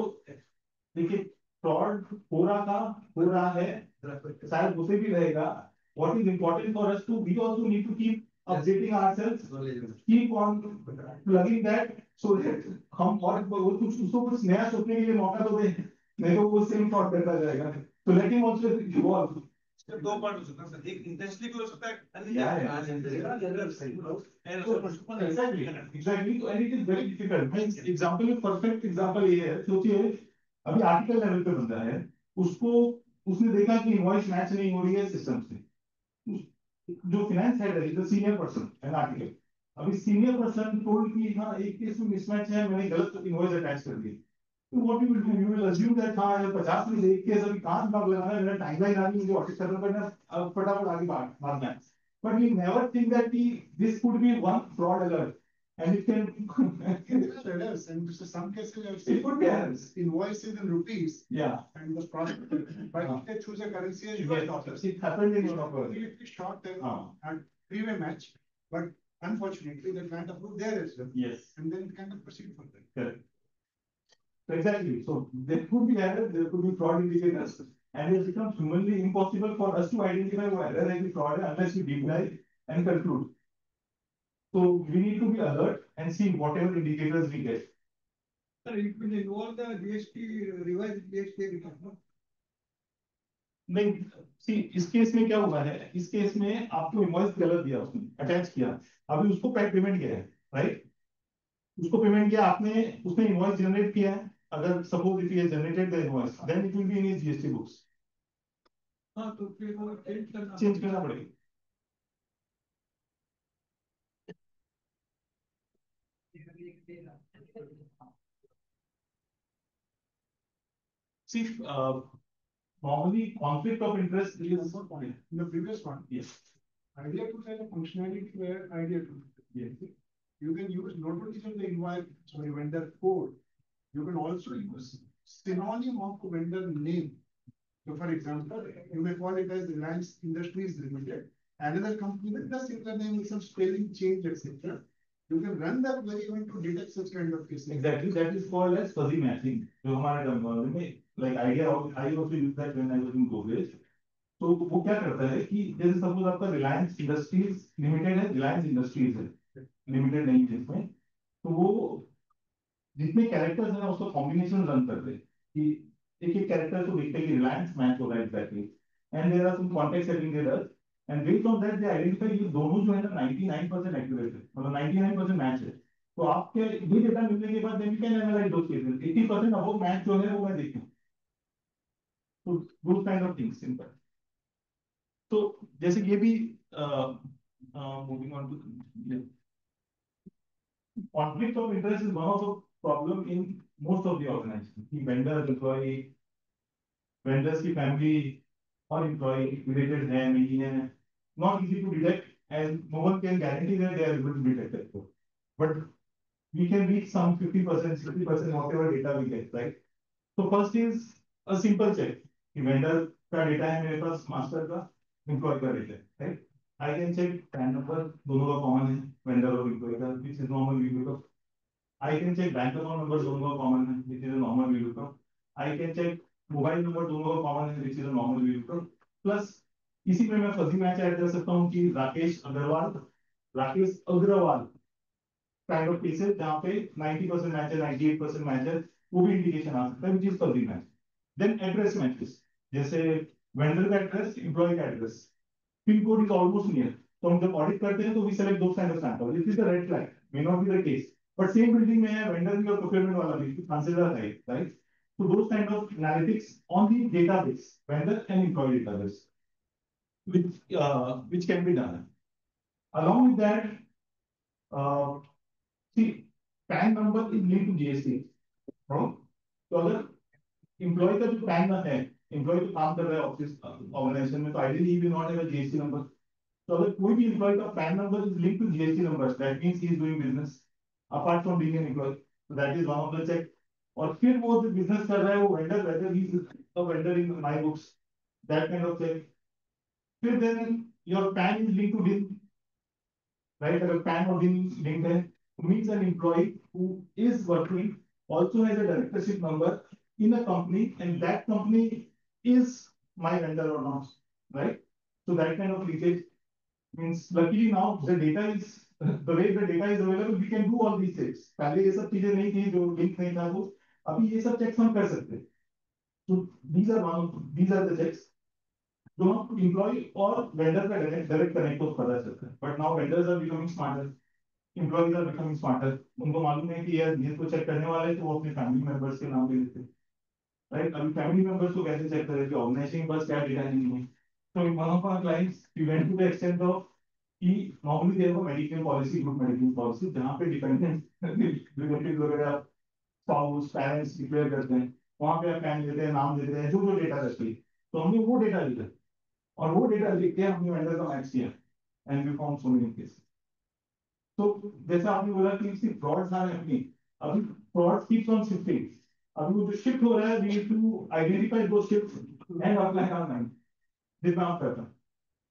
देखिए, फ्रॉड हो रहा है, शायद उसे भी रहेगा। What is important for us to, we also need to keep updating ourselves, keep on plugging that, so that हम और वो कुछ उसको कुछ नया सोचने के लिए मौका तो दें, नहीं तो वो सेम फ्रॉड करता जाएगा। तो let him also evolve। 2 part हो सकता है, एक इंटेंशनली भी हो सकता है, Exactly, तो and it is very difficult। मैं एग्जांपल में, परफेक्ट एग्जांपल ये है, सोचिए अभी आर्टिकल लेवल पे बंदा है, उसको, उसने देखा कि इनवॉइस मैच नहीं हो रही है सिस्टम से, जो फाइनेंस हेड है, the senior person an article, अभी सीनियर पर्सन टोल्ड कि हाँ एक केस में मिसमैच है, मैंने गलत इनवॉइस अटैच कर दी। तो what you will do, you will assume that हाँ यार 50 में से एक केस, अभी कहां दिमाग लगाना है, मेरा टाइमलाइन आ रही है, मुझे ऑडिट करना पड़ना, अब फटाफट आगे भागना है। But we never think that this could be one fraud alert and it can Errors, and in some cases I've it seen could be errors, invoices in rupees, yeah, and the process, but if they choose a currency as US dollars, it happened in one of our, completely short term Ah. and three-way match, but unfortunately they can't approve there as well, yes, and then it cannot proceed further. correct. So exactly, so there could be errors, there could be fraud indicators, and it becomes humanly impossible for us to identify what error and fraud unless we deep dive and conclude. So we need to be alert and see whatever indicators we get. Sir, it will involve the GST, revised GST return, no? नहीं, सी इस case में क्या हुआ है, इस case में आपको invoice गलत दिया, उसने अटैच किया, अभी उसको पेमेंट किया है, राइट, उसको पेमेंट किया आपने, उसने इनवॉइस जनरेट किया है, अगर suppose if he generated the invoice, then it will be in his GST books. हाँ, तो फिर वो चेंज करना पड़ेगा। See, normally conflict of interest is in the previous one. yes, Idea to have a functionality where idea to. yes, You can use not only just the invoice, sorry, vendor code. You can also use synonym of vendor name. So for example, you may call it as Reliance Industries Limited. Another company with the similar name with some spelling change, etc. You can run that query even to detect such kind of cases. exactly, that is called as fuzzy matching, जो हमारे terminology में, like idea of, I also use that when I was in Godrej। तो वो क्या करता है कि जैसे सपोज आपका रिलायंस इंडस्ट्रीज लिमिटेड है, रिलायंस इंडस्ट्रीज है, लिमिटेड नहीं है इसमें, तो वो जितने कैरेक्टर्स हैं उसका कॉम्बिनेशन रन करते हैं कि एक एक कैरेक्टर को देखते हैं कि रिलायंस मैच हो रहा है exactly, and there are some context setting errors, and based on that they identify ये दोनों जो है ना 99% एक्यूरेट है, मतलब 99% मैच है। तो आपके ये डेटा मिलने के बाद then you can analyse those cases, 80% above match जो है वो मैं देखूं, तो those kind of things simple. तो जैसे ये भी moving on to conflict of interest is one of the problem in most of the organizations, कि vendors, employee, vendors की family और employee related है नहीं है, not easy to detect and no one can guarantee that they are able to detect it, but we can reach some 50%, 60% whatever data we get, right? So first is a simple check. कि vendor का data है मेरे पास, master का, employee का data है, right? I can check PAN number दोनों का common है, vendor और employee का, which is normal VLOOKUP. I can check bank account number दोनों का common है, which is a normal VLOOKUP. I can check mobile number दोनों का common है, which is a normal VLOOKUP. Plus इसी में मैं fuzzy match ऐड कर सकता हूँ कि Rakesh Agarwal kind of cases जहाँ पे 90% मैच है, 98% मैच है, वो भी इंडिकेशन आ सकता है, which is fuzzy match. Then address matches, जैसे vendor का एड्रेस, employee का address, pin code is almost near. तो हम जब ऑडिट करते हैं तो we select those kind of samples. This is a red flag, may not be the case, but same building में है vendor भी और procurement वाला भी, consider right, right? So those kind of analytics on the database, vendor and employee database, which can be done. Along with that, see, PAN number is linked to GST. तो अगर employ का जो pan है, employ तो काम कर रहा है ऑफिस ऑर्गेनाइजेशन में, तो ideally he will not have a GST number. तो अगर कोई भी एम्प्लॉय का PAN number is linked to GST number, that means he is doing business apart from being an employee. So that is one of the check. और फिर वो जो बिजनेस कर रहा है वो vendor, whether he is a vendor in my books, that kind of check. फिर then your PAN is linked to this, right? अगर पैन और दिन लिंक्ड है, means an employee who is working also has a directorship number in a company, and that company is my vendor or not, right? So that kind of leakage means luckily now the data is the way the data is available, we can do all these checks. पहले ये सब चीजें नहीं थी, जो link नहीं था, वो अभी ये सब चेक्स हम कर सकते हैं. So these are the checks. दोनों employee और vendor का direct connect को पता चलता है. But now vendors are becoming smarter. Employees are becoming smarter. उनको मालूम है कि यार जिसको चेक करने वाले तो वो अपने फैमिली मेंबर्स के नाम पे लेते हैं, राइट? अभी फैमिली मेंबर्स को कैसे चेक करें कि ऑर्गेनाइजेशन बस क्या डेटा नहीं है. तो one of our clients we went to the extent of कि नॉर्मली देयर को mediclaim policy, group mediclaim policy, जहां पे डिपेंडेंट रिलेटिव्स वगैरह, स्पाउस, पेरेंट्स डिक्लेयर करते हैं, वहां पे आप पैन देते हैं, नाम देते हैं, जो जो डेटा रहती है. तो हमने वो डेटा लिया और वो डेटा लिख के हमने वेंडर का मैच किया, and we found so many cases. तो जैसे आपने बोला कि सिर्फ फ्रॉड्स आर हैपनिंग, अभी फ्रॉड्स कीप्स ऑन शिफ्टिंग. अभी वो जो शिफ्ट हो रहा है, we need to identify those shifts and apply online. This काम करता है.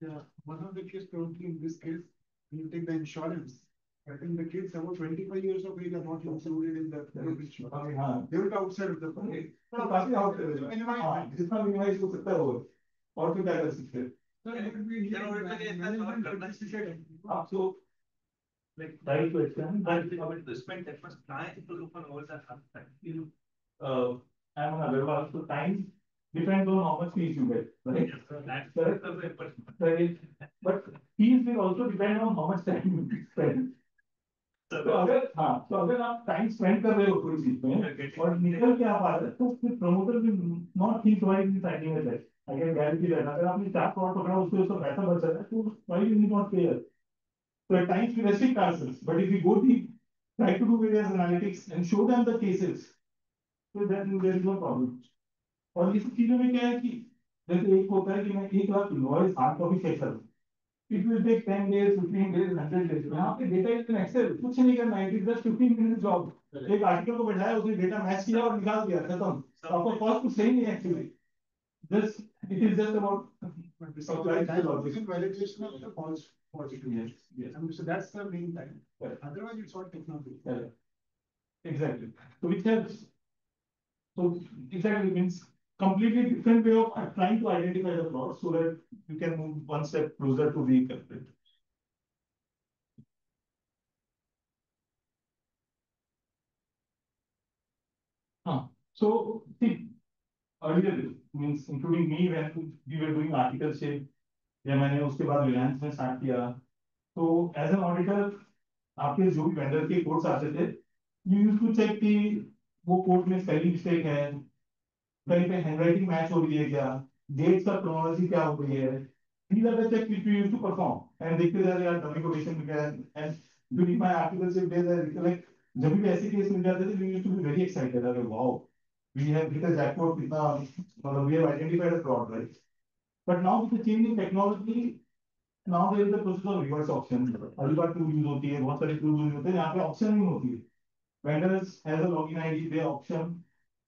Yeah, one of the case currently in this case, when you take the insurance, I think the kids about 25 years of age are not included in the group insurance. हाँ, They will be outside of the family. तो काफी out है. हाँ, जितना minimise हो सकता है वो. और तो क्या कर सकते हैं आप? तो Like, right question. I will spend that much time to look on all that aspect. I'm on Agarwal, so time depends on how much fees you get, right? That's Correct. Right. But fees will also depend on how much time you spend. तो अगर आप time spend कर रहे हो कोई चीज में और निकल के आप आ रहे हैं, तो फिर promoter will not think twice in signing a cheque. I can guarantee that. अगर आपने 4 करोड़ पकड़ा, उससे उसका पैसा बच रहा है, तो व्हाई यू नीड नॉट पे. So at times we restrict ourselves, but if we go deep, try to do various analytics and show them the cases, so then there is no problem. और इस चीजों में क्या है कि जैसे एक होता है कि मैं 1 lakh invoice hard copy check करूं, it will take 10 days, 15 days, 100 days. यहाँ पे डेटा इज इन एक्सेल, कुछ नहीं करना है, it is just 15 minute job. एक आर्टिकल को बैठाया, उसने डेटा मैच किया और निकाल दिया, खत्म. आपका कॉस्ट कुछ सही नहीं है actually. Just it is just about validation of the false positive. Yes, yes. I mean, so that's the main time. Correct. Otherwise, it's all technology. Correct. Exactly. So which helps. So exactly means completely different way of trying to identify the fraud so that you can move one step closer to the culprit. So see, earlier means including me when we were doing article shape, या मैंने उसके बाद रिलायंस में start किया, तो as an auditor आपके जो भी वेंडर के कोड्स आते थे, यू यूज्ड टू चेक कि वो कोड में स्पेलिंग मिस्टेक है, कहीं पे हैंडराइटिंग मैच हो रही है क्या, डेट्स का क्रोनोलॉजी क्या हो रही है. These are the checks which we used to perform. And देखते जा रहे यार डमी कोटेशन में क्या है. And during my articleship days I recollect, जब भी ऐसे केस मिल जाते थे, we used to be very excited. अरे wow, we have hit a jackpot, कितना मतलब we have identified a fraud, right? But now with the changing technology, now there is the process of reverse auction. अगली बार tool use होती है, बहुत सारी tool use होते हैं, यहाँ पे ऑप्शन नहीं होती है. vendors has a login ID, they auction,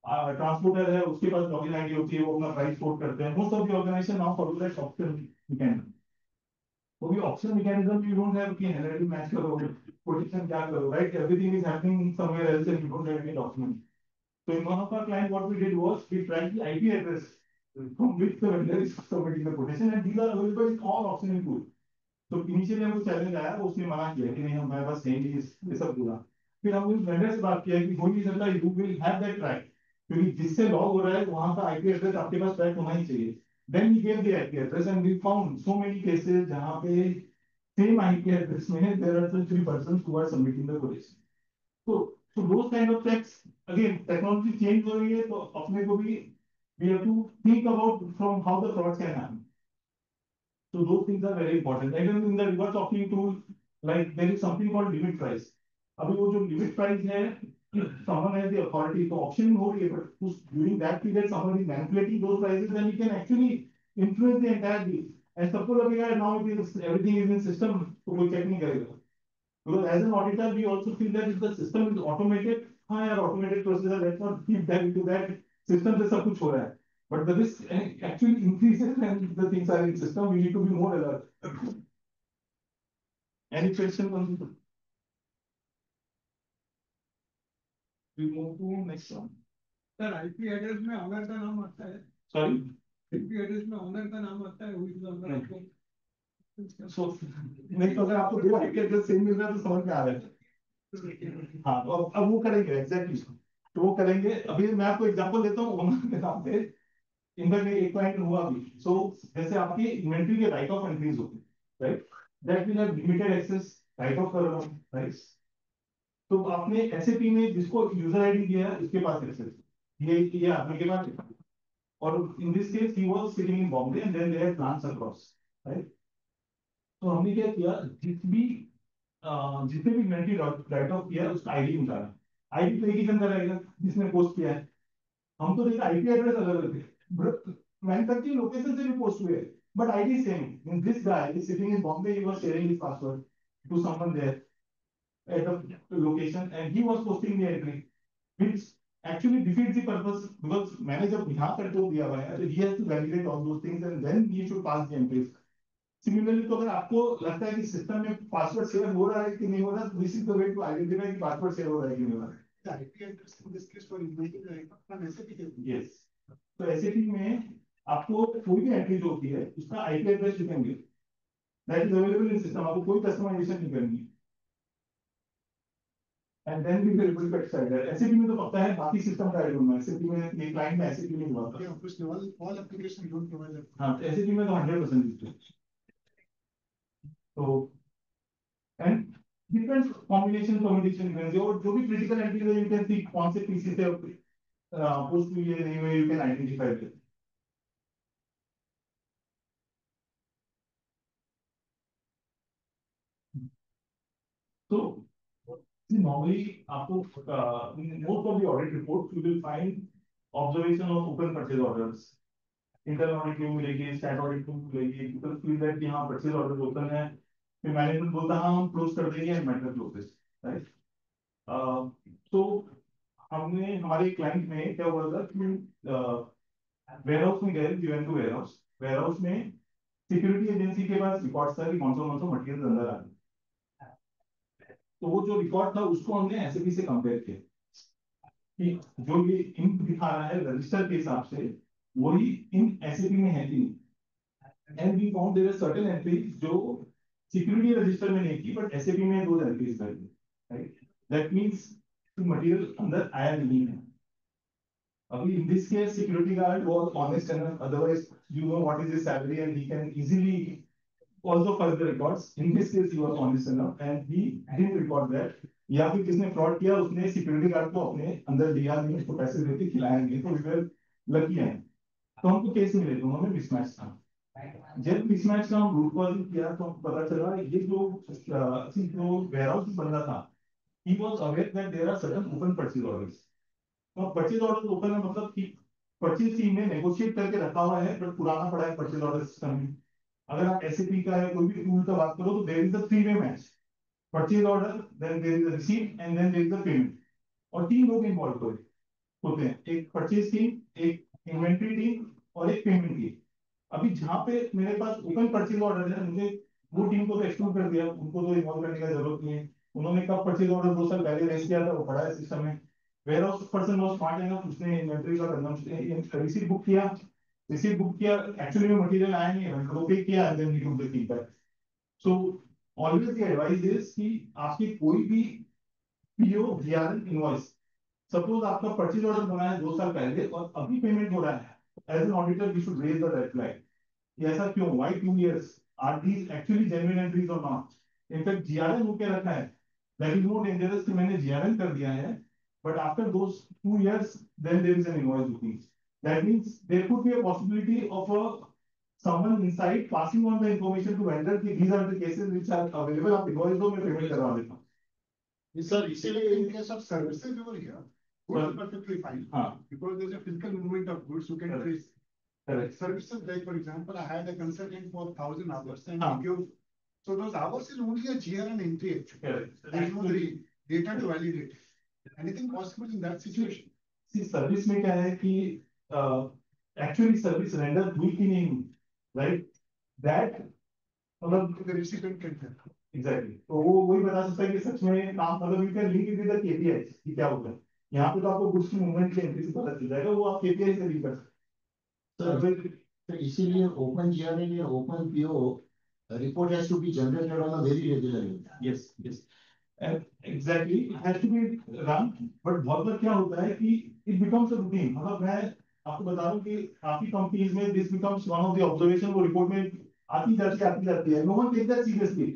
transporter है उसके पास लॉगिन आईडी होती है, वो अपना प्राइस कोट करते हैं. Most of the organisation now follow that option mechanism. वो भी option mechanism you don't have कि हैंडल मैच करो, कोटेशन क्या करो, right? Everything is happening somewhere else and you don't have any document. So in one of our clients, what we did was we tracked the IP address from which the vendor is submitting the quotation, and these are available in all auctioning tools. तो initially हमको challenge आया, उसने मना किया कि नहीं हमारे पास है नहीं ये सब पूरा. फिर हमने उस वेंडर से बात किया कि हो नहीं सकता, you will have that track, क्योंकि जिससे लॉग हो रहा है वहां का आईपी एड्रेस आपके पास ट्रैक होना ही चाहिए. Then we gave the IP address and we found so many cases जहां पे सेम आईपी एड्रेस में there are 3 persons who are submitting the query. So those kind of checks, again, technology change हो रही है, तो अपने को भी we have to think about from how the fraud can happen. So those things are very important. Even in the reverse auctioning tool, like there is something called limit price. अभी वो जो limit price है, if someone has the authority to auction हो रही है, but during that period someone is manipulating those prices, then he can actually influence the entire deal. And suppose अभी यार now it is everything is in system, तो कोई check नहीं करेगा. Because as an auditor, we also feel that if the system is automated, हाँ यार automated procedure, let's not keep that into that system से सब कुछ हो रहा है. But the risk actually increases when the things are in system. We need to be more alert. Any question on this? We move to next one. Sir, IP address में honour का नाम आता है. Sorry. IP address में honour का नाम आता है. Who is the owner? So नहीं, तो अगर आपको दो IP address सेम मिल रहा है तो समझ में आ रहा है. हाँ, अब वो करेंगे exactly. तो वो करेंगे. अभी मैं आपको एग्जांपल देता हूँ ओनर के नाम पे. इनका एक क्लाइंट हुआ अभी. सो जैसे आपकी इन्वेंट्री के राइट ऑफ एंट्रीज होते हैं, right? That will have limited access write off कर रहा हूं, राइट? तो आपने एसएपी में जिसको यूजर आईडी दिया है उसके पास एक्सेस, ये आपने के पास. और in this case he was sitting in Bombay and then they had plants across, right? तो हमने क्या किया, जितने भी इन्वेंट्री राइट ऑफ किया उसका आईडी निकाला. आईडी तो एक ही अंदर रहेगा जिसने पोस्ट किया है. हम तो देखा आईपी एड्रेस अलग अलग है, मैन्युफैक्चरिंग लोकेशन से भी पोस्ट हुए, but ID same. And this guy is sitting in Bombay. He was sharing his password to someone there at the location, and he was posting the entry, which actually defeats the purpose because manager यहाँ पर तो दिया हुआ है, so he has to validate all those things and then he should pass the entries. Similarly, तो अगर आपको लगता है कि सिस्टम में पासवर्ड शेयर हो रहा है कि नहीं हो रहा, this is the way to identify कि पासवर्ड शेयर हो रहा है कि नहीं हो रहा है. IP address in this case for inventory रहेगा. हम ऐसे भी कहते हैं. Yes. तो एसएपी में आपको कोई भी एंट्री जो होती है उसका आईपी एड्रेस लिखेंगे, that is available in system. आपको कोई कस्टमाइजेशन नहीं करनी. And then we will able to extract that. SAP में तो पता है, बाकी सिस्टम का आई डोंट नो. एसएपी में ये क्लाइंट में एसएपी नहीं हुआ था. Yeah, obviously all application don't provide that. हां, एसएपी में तो 100% यूज. तो एंड डिफरेंट कॉम्बिनेशन परमिशन जो भी क्रिटिकल एंट्री है, यू कैन सी कौन से पीसी से पोस्ट हुई है नहीं हुई, you can identify it. So normally, आपको most of the audit reports you will find observation of open purchase orders. Internal audit में मिलेगी, stat audit में मिलेगी. People feel that कि हाँ purchase orders open है, फिर मैनेजमेंट बोलता है हाँ हम क्लोज कर देंगे and matter closes, right? तो हमने हमारे क्लाइंट में क्या हुआ था कि वेयरहाउस में गए, we went to वेयरहाउस में सिक्योरिटी एजेंसी के पास रिकॉर्ड था कि कौन सा मटेरियल अंदर आ गया. तो वो जो रिकॉर्ड था उसको हमने एसएपी से कंपेयर किया कि जो ये इंक दिखा रहा है रजिस्टर के हिसाब से वही इन एसएपी में है कि नहीं. And we found there are certain entries जो सिक्योरिटी रजिस्टर में नहीं थी, बट एसएपी में दो एंट्रीज कर दी, राइट? दैट मींस मटेरियल अंदर आया नहीं है. अभी in this case security guard was honest enough, otherwise you know what is his salary and he can easily also further records. In this case, he was honest enough and he didn't record that. या फिर किसने fraud किया, उसने security guard को अपने अंदर लिया नहीं, उसको पैसे देते खिलाया नहीं, तो वी वर लकी हैं. तो हमको केस मिले, दोनों में मिसमैच था. जब मिसमैच का हम रूट कॉजिंग किया तो हमको पता चला ये जो वेयरहाउस बंदा था, he was aware that there are certain open purchase orders. तो परचेज ऑर्डर ओपन है मतलब कि परचेज टीम ने नेगोशिएट करके रखा हुआ है, बट पुराना पड़ा है परचेज ऑर्डर सिस्टम में. अगर आप एसएपी का या कोई भी टूल का बात करो तो there is a three way match. Purchase order, then there is a receipt and then there is a payment. और 3 लोग इन्वॉल्व होते हैं, एक परचेज टीम, एक इन्वेंट्री टीम और एक पेमेंट टीम। अभी जहाँ पे मेरे पास ओपन परचेज ऑर्डर है, मुझे वो टीम को तो एक्सक्लूड कर दिया, उनको तो इन्वॉल्व करने की जरूरत नहीं है। उन्होंने कब परचेज ऑर्डर 2 साल पहले रेस किया था, वो पड़ा है सिस्टम में। Warehouse person was smart enough, उसने इन्वेंट्री का कंजम्पशन रिसीट बुक किया, एक्चुअली में मटेरियल आया नहीं है, तो पे किया and then he took the feedback. So always the advice is कि आपकी कोई भी पीओ वीआरएन इनवॉइस, सपोज आपका परचेज ऑर्डर बना है 2 साल पहले और अभी पेमेंट हो रहा है, as an auditor we should raise the red flag. ऐसा क्यों, why 2 years, are these actually genuine entries or not? In fact GRN होके रखा है, that is more dangerous कि मैंने GRN कर दिया है, but after those 2 years then there is an invoice booking. That means there could be a possibility of someone inside passing on the information to vendor कि these are the cases which are available, आप invoice दो, मैं payment करवा देता हूँ। Sir, इसीलिए in case of services over here, goods are perfectly fine. Because there's a physical movement of goods, you can trace. Correct. Services, like for example, I had a consultant for 1,000 hours and he gave, so those hours is only a GRN entry actually. Correct. There is no data to validate. Anything possible in that situation? See, service में क्या है कि actually service render हुई कि नहीं हुई, right? That मतलब the recipient can tell. Exactly. तो वो वही बता सकता है कि सच में काम, मतलब you can link it with the KPIs कि क्या होगा। यहाँ पे तो आपको गुड्स की मूवमेंट की एंट्री से पता चल जाएगा, वो आप KPI से लिंक कर सकते हैं। So इसीलिए open GRN या open PO report has to be generated on a very regular basis. Yes, yes. And exactly, it has to be run. But बहुत बार क्या होता है कि it becomes a routine. मतलब मैं आपको बता दूं कि काफी कंपनीज में this becomes one of the observation, वो रिपोर्ट में आती जाती है। No one takes that seriously.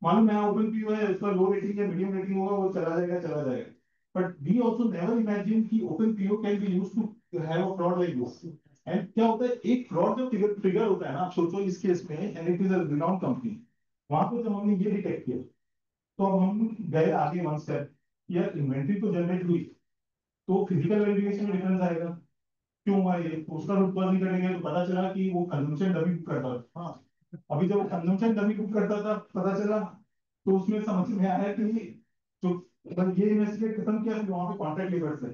मालूम है ओपन PO है, उसका लो रेटिंग या मीडियम रेटिंग होगा, वो चला जाएगा। But we also never imagine कि open PO can be used to have a fraud like this. And क्या होता है, एक फ्रॉड जब ट्रिगर होता है ना, आप सोचो इस केस में, and it is a renowned company, वहां पे जब हमने ये डिटेक्ट किया तो अब हम गए आगे 1 स्टेप, यार इन्वेंट्री तो जनरेट हुई, तो फिजिकल वेरिफिकेशन में डिफरेंस आएगा, क्यों हुआ ये, उसका रूट कॉज नहीं करेंगे तो पता चला कि वो कंजम्पशन डमी बुक करता था। हाँ, अभी जब वो कंजम्पशन डमी बुक करता था पता चला, तो उसमें समझ में आया कि जो ये इन्वेस्टिगेट खत्म किया, वहां पे कॉन्ट्रैक्ट लेबर्स है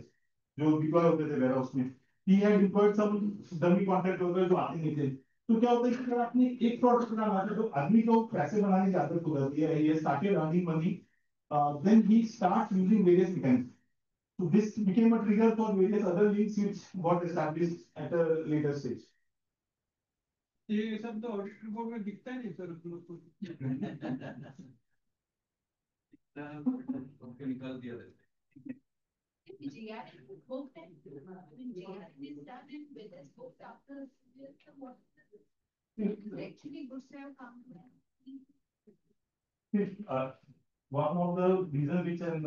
जो डिप्लॉय होते थे वेयर हाउस में, he had deployed some dummy contract workers जो आते नहीं थे। तो क्या होता है कि अगर आपने एक प्रोडक्ट बनाना है तो आदमी को पैसे बनाने की आदत हो जाती है, he started earning money, then he starts using various mechanisms. So this became a trigger for various other links which got established at a later stage. ये सब तो ऑडिट रिपोर्ट में दिखता है नहीं सर, निकाल दिया था। GRN booked and GRN is done in business booked after what actually goods have come. One of the reasons which an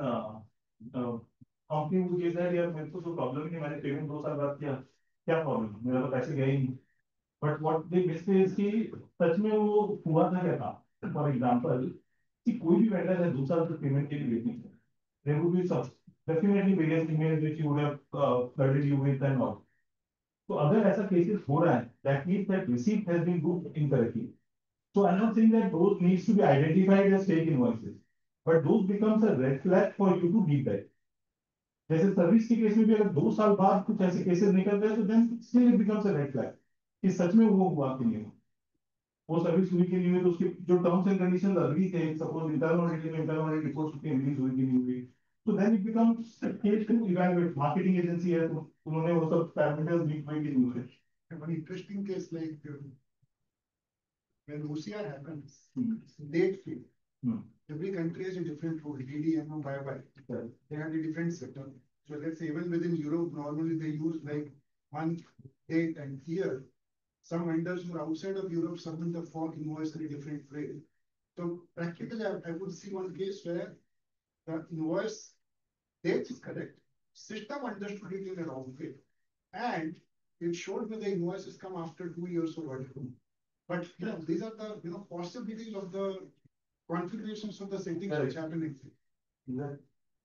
company would say that यार मेरे को तो प्रॉब्लम नहीं, मैंने पेमेंट 2 साल बाद किया, क्या प्रॉब्लम, मेरा तो पैसे गए ही नहीं। But what they miss is कि सच में वो हुआ था क्या था। फॉर एग्जांपल कि कोई भी वेंडर है 2 साल तक पेमेंट के लिए वेटिंग, देयर वुड बी सब definitely various emails which you would have flooded you with and all. So अगर ऐसा cases हो रहा है, that means that receipt has been booked incorrectly. So I'm not saying that those needs to be identified as fake invoices, but those becomes a red flag for you to deep dive. जैसे service के case में भी अगर 2 साल बाद कुछ ऐसे cases निकल गए तो then still it becomes a red flag कि सच में वो हुआ कि नहीं, वो सर्विस हुई कि नहीं हुई, तो उसके जो टर्म्स एंड कंडीशंस अग्री थे, सपोज इंटरनल ऑडिट रिपोर्ट उसकी रिलीज हुई कि नहीं हुई, so then it becomes a case to evaluate. Marketing agency है तो उन्होंने वो सब पैरामीटर्स मीट हुए कि नहीं हुए। One interesting case like when OCR happens, date field. Every country has a different rule, DDMO, YY. They have a different setup. So let's say even within Europe, normally they use like month, date and year. Some vendors who are outside of Europe submit the form invoice in a different way. So practically, I would see one case where the invoice date is correct, system understood it in a wrong way, and it showed that the invoices come after 2 years or whatever. But these are the possibilities of the configurations of the settings which happen in it.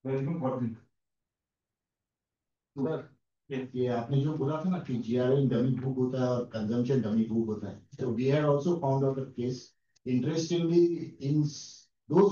Very important. ये आपने जो बोला था ना कि GRN dummy book होता है और कंजम्पशन डमी बुक होता है, so we had also found out a case interestingly in those